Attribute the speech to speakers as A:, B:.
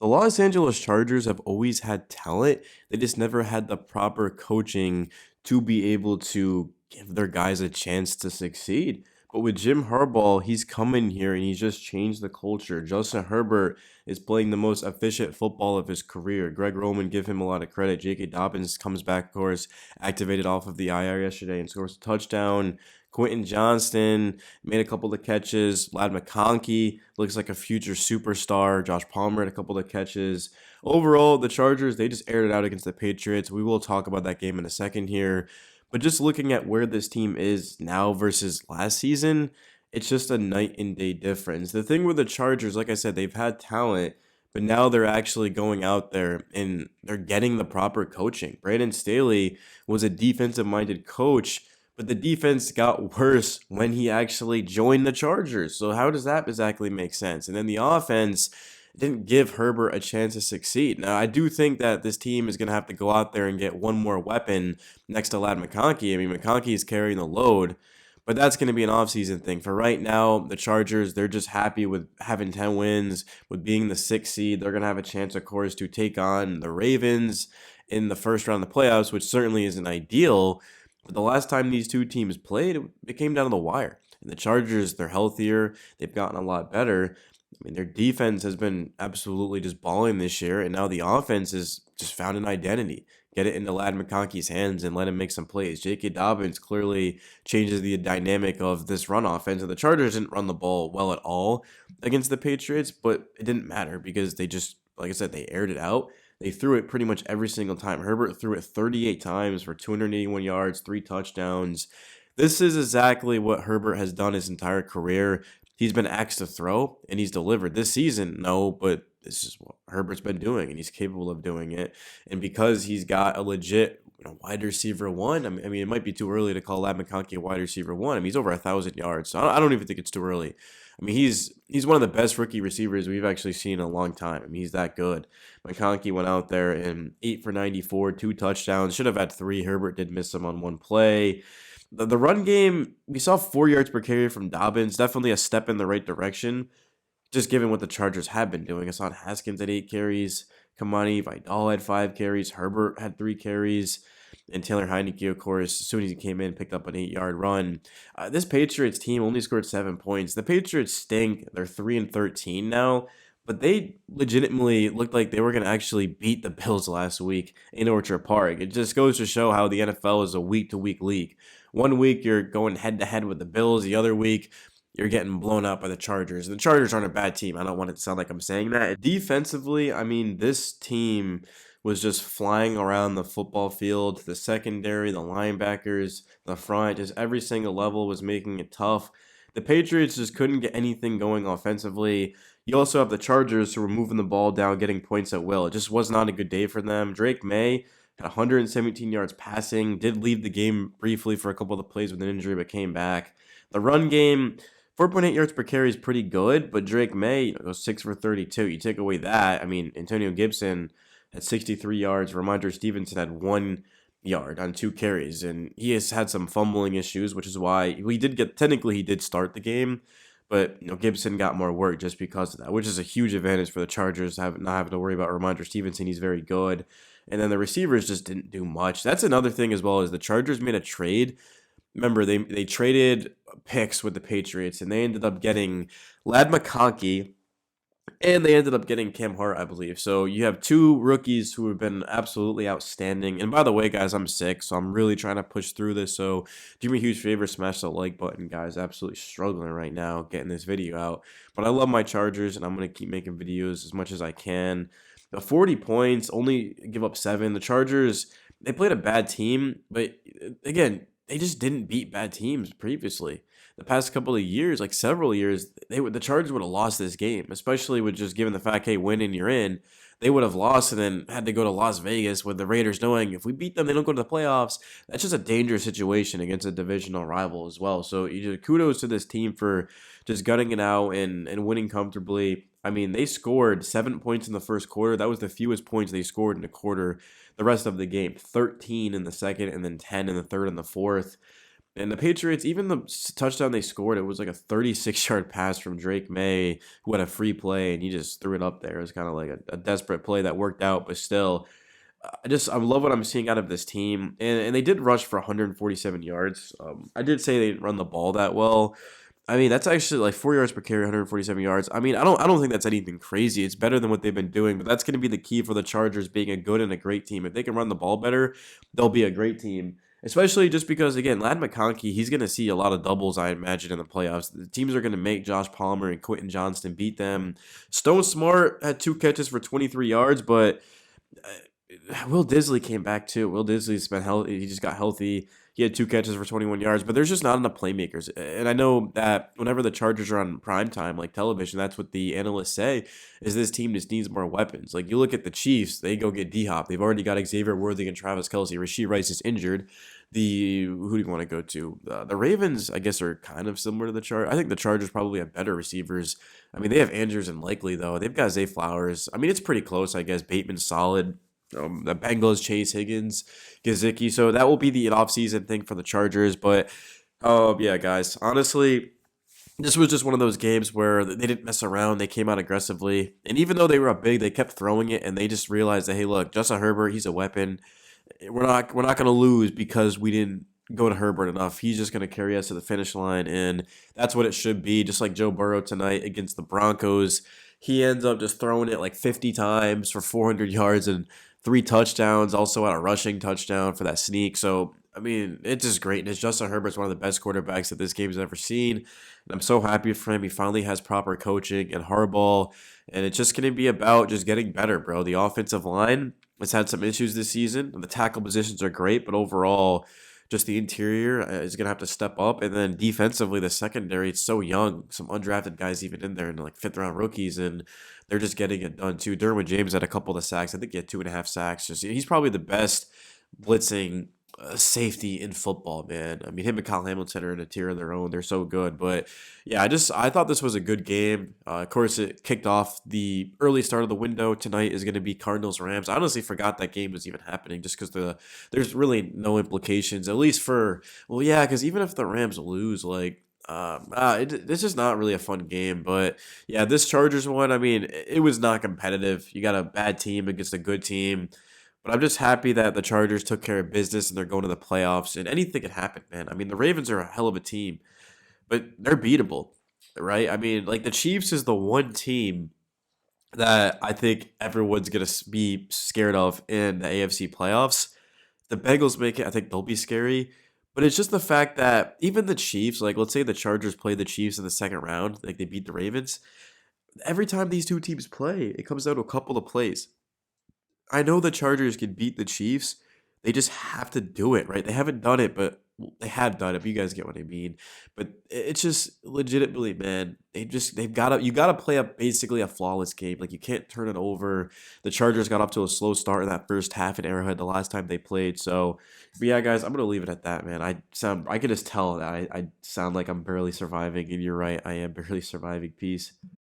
A: The Los Angeles Chargers have always had talent. They just never had the proper coaching to be able to give their guys a chance to succeed. But with Jim Harbaugh, he's come in here and he's just changed the culture. Justin Herbert is playing the most efficient football of his career. Greg Roman, give him a lot of credit. J.K. Dobbins comes back, of course, activated off of the IR yesterday and scores a touchdown. Quentin Johnston made a couple of catches. Lad McConkey looks like a future superstar. Josh Palmer had a couple of catches. Overall, the Chargers, they just aired it out against the Patriots. We will talk about that game in a second here. But just looking at where this team is now versus last season, it's just a night and day difference. The thing with the Chargers, like I said, they've had talent, but now they're actually going out there and they're getting the proper coaching. Brandon Staley was a defensive minded coach, but the defense got worse when he actually joined the Chargers. So how does that exactly make sense? And then the offense didn't give Herbert a chance to succeed. Now, I do think that this team is going to have to go out there and get one more weapon next to Lad McConkey. I mean, McConkey is carrying the load, but that's going to be an offseason thing. For right now, the Chargers, they're just happy with having 10 wins, with being the sixth seed. They're going to have a chance, of course, to take on the Ravens in the first round of the playoffs, which certainly isn't ideal. But the last time these two teams played, it came down to the wire. And the Chargers, they're healthier. They've gotten a lot better. I mean, their defense has been absolutely just balling this year, and now the offense has just found an identity. Get it into Lad McConkey's hands and let him make some plays. J.K. Dobbins clearly changes the dynamic of this run offense, and the Chargers didn't run the ball well at all against the Patriots, but it didn't matter because they just, like I said, they aired it out. They threw it pretty much every single time. Herbert threw it 38 times for 281 yards, 3 touchdowns. This is exactly what Herbert has done his entire career. He's been asked to throw, and he's delivered. This season, no, but this is what Herbert's been doing, and he's capable of doing it. And because he's got a legit wide receiver one, I mean, it might be too early to call Lad McConkey a wide receiver one. I mean, he's over 1,000 yards, so I don't even think it's too early. I mean, he's one of the best rookie receivers we've actually seen in a long time. I mean, he's that good. McConkey went out there and 8 for 94, 2 touchdowns. Should have had 3. Herbert did miss some on one play. The run game, we saw 4 yards per carry from Dobbins. Definitely a step in the right direction, just given what the Chargers have been doing. Hassan Haskins had 8 carries. Kamani Vidal had 5 carries. Herbert had 3 carries. And Taylor Heineke, of course, as soon as he came in, picked up an 8-yard run. This Patriots team only scored 7 points. The Patriots stink. They're 3-13 now. But they legitimately looked like they were going to actually beat the Bills last week in Orchard Park. It just goes to show how the NFL is a week-to-week league. One week you're going head-to-head with the Bills. The other week you're getting blown out by the Chargers. The Chargers aren't a bad team. I don't want it to sound like I'm saying that. Defensively, I mean, this team was just flying around the football field. The secondary, the linebackers, the front, just every single level was making it tough. The Patriots just couldn't get anything going offensively. You also have the Chargers who were moving the ball down, getting points at will. It just was not a good day for them. Drake May had 117 yards passing, did leave the game briefly for a couple of the plays with an injury, but came back. The run game, 4.8 yards per carry is pretty good, but Drake May goes 6 for 32. You take away that, I mean, Antonio Gibson had 63 yards. Ramondre Stevenson had 1 yard on 2 carries, and he has had some fumbling issues, which is why technically he did start the game, but Gibson got more work just because of that, which is a huge advantage for the Chargers, not having to worry about Ramondre Stevenson. He's very good. And then the receivers just didn't do much. That's another thing as well, is the Chargers made a trade. Remember, they traded picks with the Patriots, and they ended up getting Lad McConkey, and they ended up getting Cam Hart, I believe. So you have 2 rookies who have been absolutely outstanding. And by the way, guys, I'm sick, so I'm really trying to push through this. So do me a huge favor, smash the like button, guys. Absolutely struggling right now getting this video out. But I love my Chargers, and I'm going to keep making videos as much as I can. The 40 points, only give up 7. The Chargers, they played a bad team, but again, they just didn't beat bad teams previously. The past couple of years, like several years, the Chargers would have lost this game, especially with just given the fact, hey, win and you're in. They would have lost and then had to go to Las Vegas with the Raiders knowing if we beat them, they don't go to the playoffs. That's just a dangerous situation against a divisional rival as well. So kudos to this team for just gutting it out and winning comfortably. I mean, they scored 7 points in the first quarter. That was the fewest points they scored in a quarter. The rest of the game, 13 in the second, and then 10 in the third and the fourth. And the Patriots, even the touchdown they scored, it was like a 36-yard pass from Drake May, who had a free play, and he just threw it up there. It was kind of like a desperate play that worked out, but still, I love what I'm seeing out of this team, and they did rush for 147 yards. I did say they didn't run the ball that well. I mean, that's actually like 4 yards per carry, 147 yards. I mean, I don't think that's anything crazy. It's better than what they've been doing, but that's going to be the key for the Chargers being a good and a great team. If they can run the ball better, they'll be a great team. Especially just because, again, Lad McConkey, he's going to see a lot of doubles, I imagine, in the playoffs. The teams are going to make Josh Palmer and Quentin Johnston beat them. Stone Smart had 2 catches for 23 yards, but Will Disley came back too. Will Disley's been healthy. He just got healthy. He had 2 catches for 21 yards, but there's just not enough playmakers. And I know that whenever the Chargers are on primetime, like television, that's what the analysts say, is this team just needs more weapons. Like, you look at the Chiefs, they go get D-Hop. They've already got Xavier Worthy and Travis Kelce. Rashee Rice is injured. Who do you want to go to? The Ravens, I guess, are kind of similar to the Chargers. I think the Chargers probably have better receivers. I mean, they have Andrews and Likely, though. They've got Zay Flowers. I mean, it's pretty close, I guess. Bateman's solid. The Bengals, Chase Higgins, Gesicki. So that will be the offseason thing for the Chargers. But yeah, guys, honestly, this was just one of those games where they didn't mess around. They came out aggressively. And even though they were up big, they kept throwing it, and they just realized that, hey, look, Justin Herbert, he's a weapon. We're not going to lose because we didn't go to Herbert enough. He's just going to carry us to the finish line, and that's what it should be. Just like Joe Burrow tonight against the Broncos, he ends up just throwing it like 50 times for 400 yards and 3 touchdowns. Also had a rushing touchdown for that sneak. So I mean, it's just greatness. Justin Herbert's one of the best quarterbacks that this game's ever seen, and I'm so happy for him. He finally has proper coaching and Harbaugh, and it's just going to be about just getting better, bro. The offensive line has had some issues this season. The tackle positions are great, but overall, just the interior is going to have to step up. And then defensively, the secondary, it's so young. Some undrafted guys even in there, and like fifth-round rookies, and they're just getting it done too. Derwin James had a couple of sacks. I think he had 2.5 sacks. Just he's probably the best blitzing safety in football, man. I mean, him and Kyle Hamilton are in a tier of their own. They're so good. But yeah, I thought this was a good game. Of course, it kicked off the early start of the window. Tonight is going to be Cardinals Rams. I honestly forgot that game was even happening, just because there's really no implications, at least for, well, yeah, because even if the Rams lose, like. It's just not really a fun game, but yeah, this Chargers one, I mean, it was not competitive. You got a bad team against a good team, but I'm just happy that the Chargers took care of business and they're going to the playoffs, and anything can happen, man. I mean, the Ravens are a hell of a team, but they're beatable, right? I mean, like, the Chiefs is the one team that I think everyone's going to be scared of in the AFC playoffs. The Bengals make it, I think they'll be scary. But it's just the fact that even the Chiefs, like, let's say the Chargers play the Chiefs in the second round, like they beat the Ravens. Every time these two teams play, it comes down to a couple of plays. I know the Chargers can beat the Chiefs. They just have to do it, right? They haven't done it, but well, they have done it. But you guys get what I mean. But it's just legitimately, man. They've got to, you got to play up basically a flawless game. Like, you can't turn it over. The Chargers got off to a slow start in that first half in Arrowhead the last time they played. So, but yeah, guys, I'm gonna leave it at that, man. I can just tell that I sound like I'm barely surviving, and you're right, I am barely surviving. Peace.